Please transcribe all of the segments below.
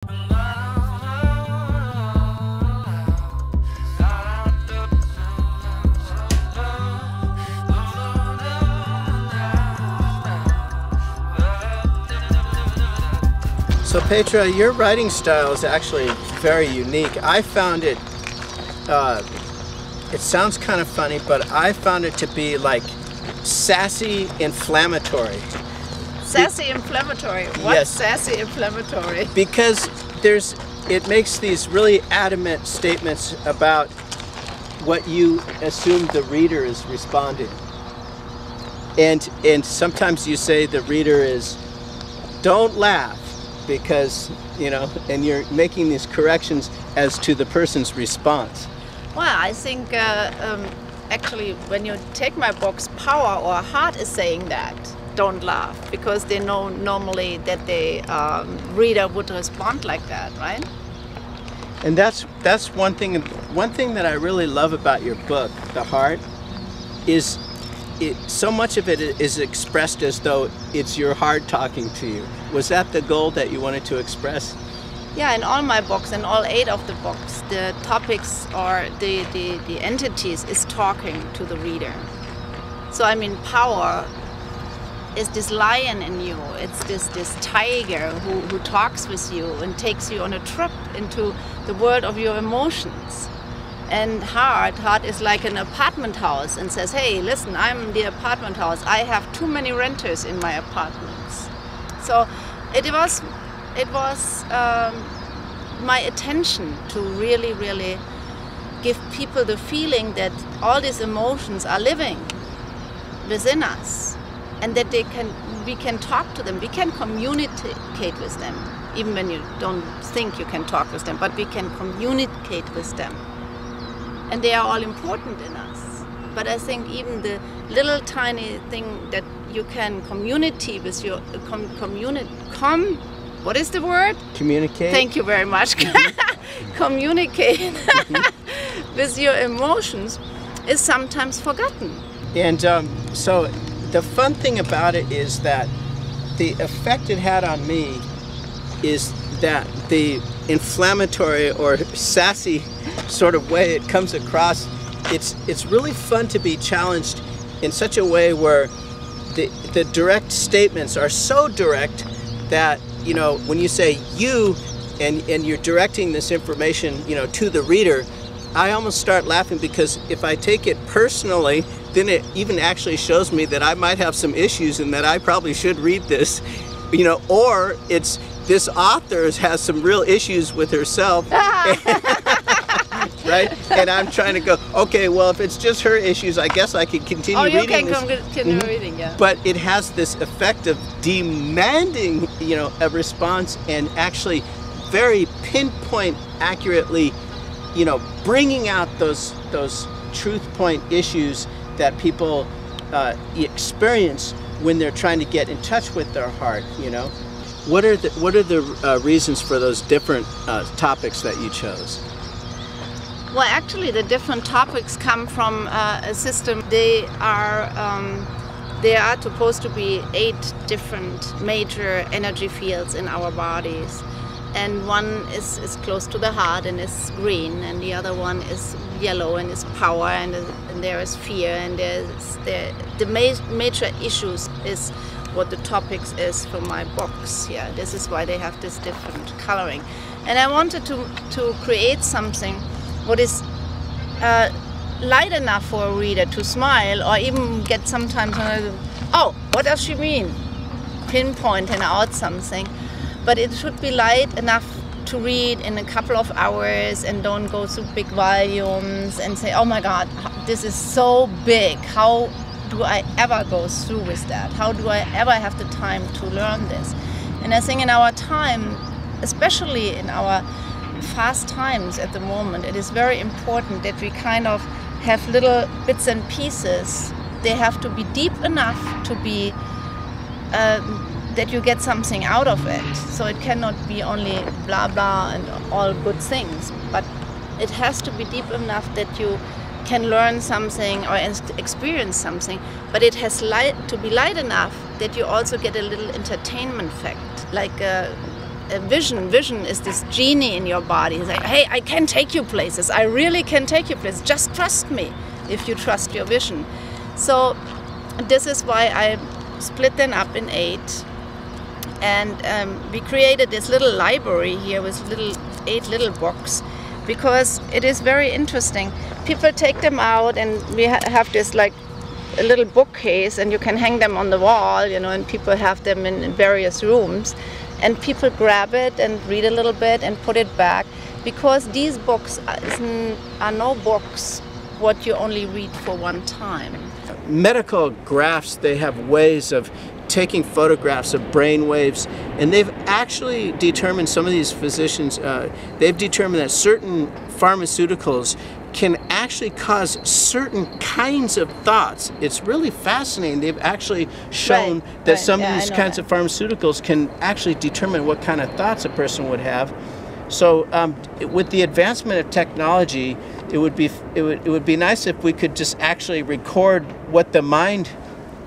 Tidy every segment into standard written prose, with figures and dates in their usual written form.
So Petra, your writing style is actually very unique. I found it, it sounds kind of funny, but I found it to be like sassy inflammatory. Sassy inflammatory? What's yes. Sassy inflammatory? Because it makes these really adamant statements about what you assume the reader is responding. And sometimes you say the reader is, don't laugh, because, you know, and you're making these corrections as to the person's response. Well, I think actually when you take my books, Power or Heart is saying that, don't laugh, because they know normally that the reader would respond like that, right? And that's one thing that I really love about your book, The Heart, is so much of it is expressed as though it's your heart talking to you. Was that the goal that you wanted to express? Yeah, in all my books, in all 8 of the books, the topics or the entities is talking to the reader. So I mean, power is this lion in you. It's this tiger who talks with you and takes you on a trip into the world of your emotions. And heart is like an apartment house and says, hey, listen, I'm the apartment house. I have too many renters in my apartments. So it was my attention to really give people the feeling that all these emotions are living within us, and that we can talk to them, we can communicate with them, even when you don't think you can talk with them, but we can communicate with them. And they are all important in us. But I think even the little tiny thing that you can communicate with your what is the word? Communicate. Thank you very much. Communicate with your emotions is sometimes forgotten. And so the fun thing about it is that the effect it had on me is that the inflammatory or sassy sort of way it comes across, it's really fun to be challenged in such a way where the direct statements are so direct that, you know, when you say you and you're directing this information, you know, to the reader, I almost start laughing, because if I take it personally, then it even actually shows me that I might have some issues and that I probably should read this, you know, or it's this author has some real issues with herself. Right? And I'm trying to go, okay, well, if it's just her issues, I guess I can continue reading this. Oh, you can continue reading, yeah. But it has this effect of demanding, you know, a response, and actually very pinpoint accurately, you know, bringing out those truth point issues that people experience when they're trying to get in touch with their heart, you know. What are the reasons for those different topics that you chose? Well, actually, the different topics come from a system. They are supposed to be 8 different major energy fields in our bodies, and one is close to the heart and is green, and the other one is yellow and is power, and there is fear, and the major issues is what the topics is for my books. Yeah, this is why they have this different coloring, and I wanted to create something what is light enough for a reader to smile, or even get sometimes, oh, what does she mean? Pinpointing out something. But it should be light enough to read in a couple of hours and don't go through big volumes and say, oh my God, this is so big. How do I ever go through with that? How do I ever have the time to learn this? And I think in our time, especially in our fast times at the moment, it is very important that we kind of have little bits and pieces. They have to be deep enough to be that you get something out of it. So it cannot be only blah blah and all good things, but it has to be deep enough that you can learn something or experience something, but it has to be light enough that you also get a little entertainment fact, like vision. Vision is this genie in your body. It's like, hey, I can take you places. I really can take you places. Just trust me if you trust your vision. So this is why I split them up in 8. And we created this little library here with 8 little books, because it is very interesting. People take them out, and we have this like a little bookcase, and you can hang them on the wall, you know, and people have them in various rooms, and people grab it and read a little bit and put it back, because these books are no books what you only read for one time. Medical graphs, they have ways of taking photographs of brain waves, and they've actually determined, some of these physicians, they've determined that certain pharmaceuticals can actually cause certain kinds of thoughts. It's really fascinating. They've actually shown that some of these kinds of pharmaceuticals can actually determine what kind of thoughts a person would have. So with the advancement of technology, it would be nice if we could just actually record what the mind,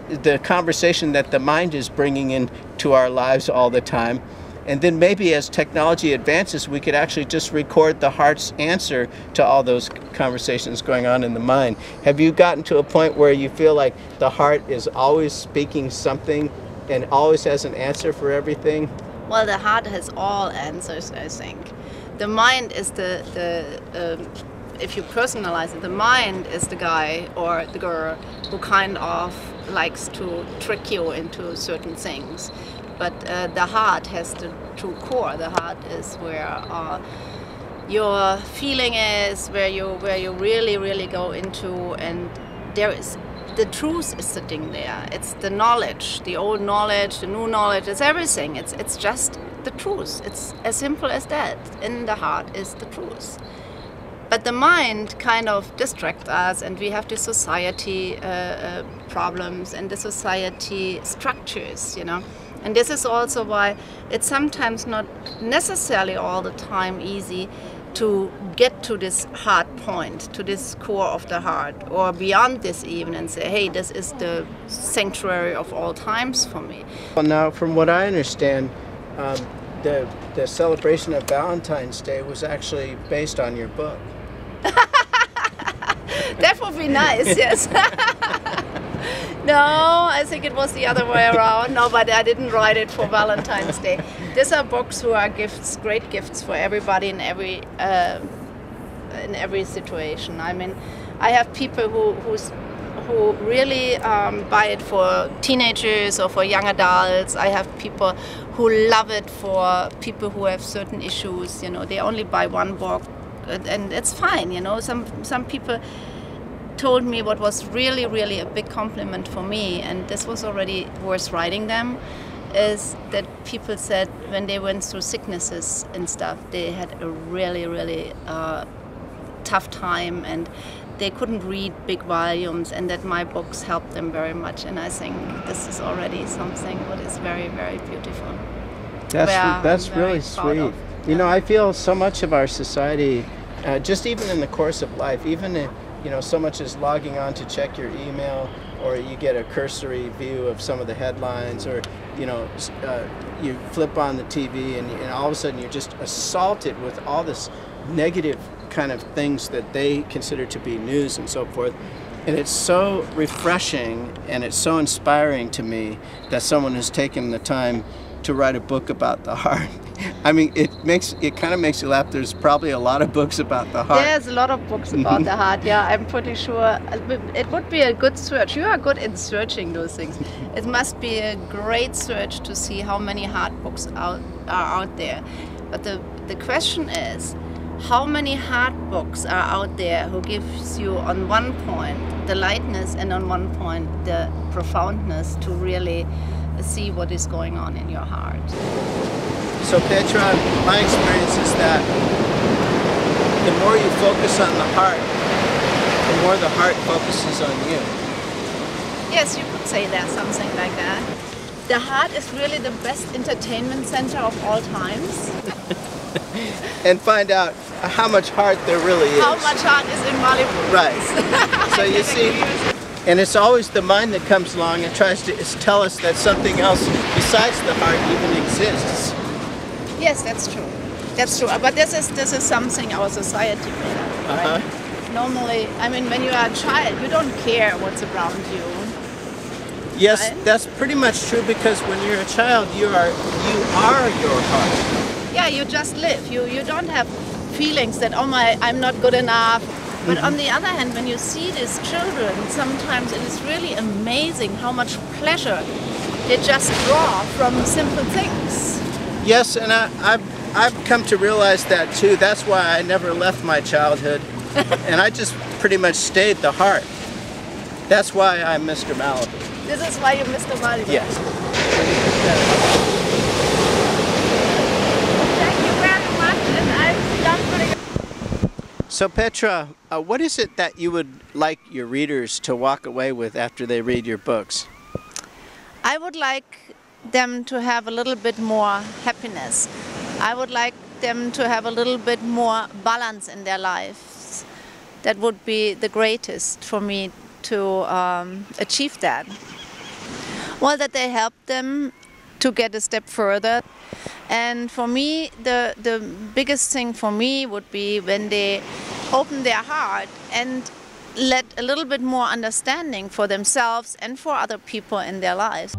the conversation that the mind is bringing into our lives all the time. And then maybe as technology advances, we could actually just record the heart's answer to all those conversations going on in the mind. Have you gotten to a point where you feel like the heart is always speaking something and always has an answer for everything? Well, the heart has all answers, I think. The mind is if you personalize it, the mind is the guy or the girl who kind of likes to trick you into certain things. But the heart has the true core. The heart is where your feeling is, where you really, really go into, and the truth is sitting there. It's the knowledge, the old knowledge, the new knowledge. It's everything. It's just the truth. It's as simple as that. In the heart is the truth. But the mind kind of distracts us, and we have the society problems and the society structures, you know. And this is also why it's sometimes not necessarily all the time easy to get to this heart point, to this core of the heart, or beyond this even, and say, hey, this is the sanctuary of all times for me. Well, now, from what I understand, the celebration of Valentine's Day was actually based on your book. That would be nice, yes. No, I think it was the other way around. No, but I didn't write it for Valentine's Day. These are books who are gifts, great gifts for everybody in every situation. I mean, I have people who really buy it for teenagers or for young adults. I have people who love it for people who have certain issues. You know, they only buy one book, and it's fine. You know, some people told me what was really, really a big compliment for me, and this was already worth writing them, is that people said when they went through sicknesses and stuff, they had a really, really tough time, and they couldn't read big volumes, and that my books helped them very much. And I think this is already something that is very, very beautiful. That's really sweet. You know, I feel so much of our society, just even in the course of life, even you know, so much as logging on to check your email, or you get a cursory view of some of the headlines, or you know, you flip on the TV and all of a sudden you're just assaulted with all this negative kind of things that they consider to be news and so forth. And it's so refreshing and it's so inspiring to me that someone has taken the time to write a book about the heart. I mean, it kind of makes you laugh. There's probably a lot of books about the heart. There's a lot of books about the heart, yeah. I'm pretty sure it would be a good search. You are good in searching those things. It must be a great search to see how many heart books are out there. But the question is, how many heart books are out there who gives you on one point the lightness and on one point the profoundness to really see what is going on in your heart? So Petra, my experience is that the more you focus on the heart, the more the heart focuses on you. Yes, you could say that, something like that. The heart is really the best entertainment center of all times. And find out how much heart there really is. How much heart is in Malibu. Right. So you see, and it's always the mind that comes along and tries to tell us that something else besides the heart even exists. Yes, that's true. That's true. But this is something our society made up, right? Normally, I mean, when you are a child, you don't care what's around you. Yes, right? that's pretty much true, because when you're a child, you are your heart. Yeah, you just live. You don't have feelings that, oh my, I'm not good enough. But on the other hand, when you see these children, sometimes it is really amazing how much pleasure they just draw from simple things. Yes, and I've come to realize that too. That's why I never left my childhood, and I just pretty much stayed the heart. That's why I'm Mr. Malibu. This is why you're Mr. Malibu. Yes. Thank you very much, and I love putting it. So Petra, what is it that you would like your readers to walk away with after they read your books? I would like them to have a little bit more happiness. I would like them to have a little bit more balance in their lives. That would be the greatest for me to achieve that. Well, that they help them to get a step further. And for me, the biggest thing for me would be when they open their heart and let a little bit more understanding for themselves and for other people in their lives.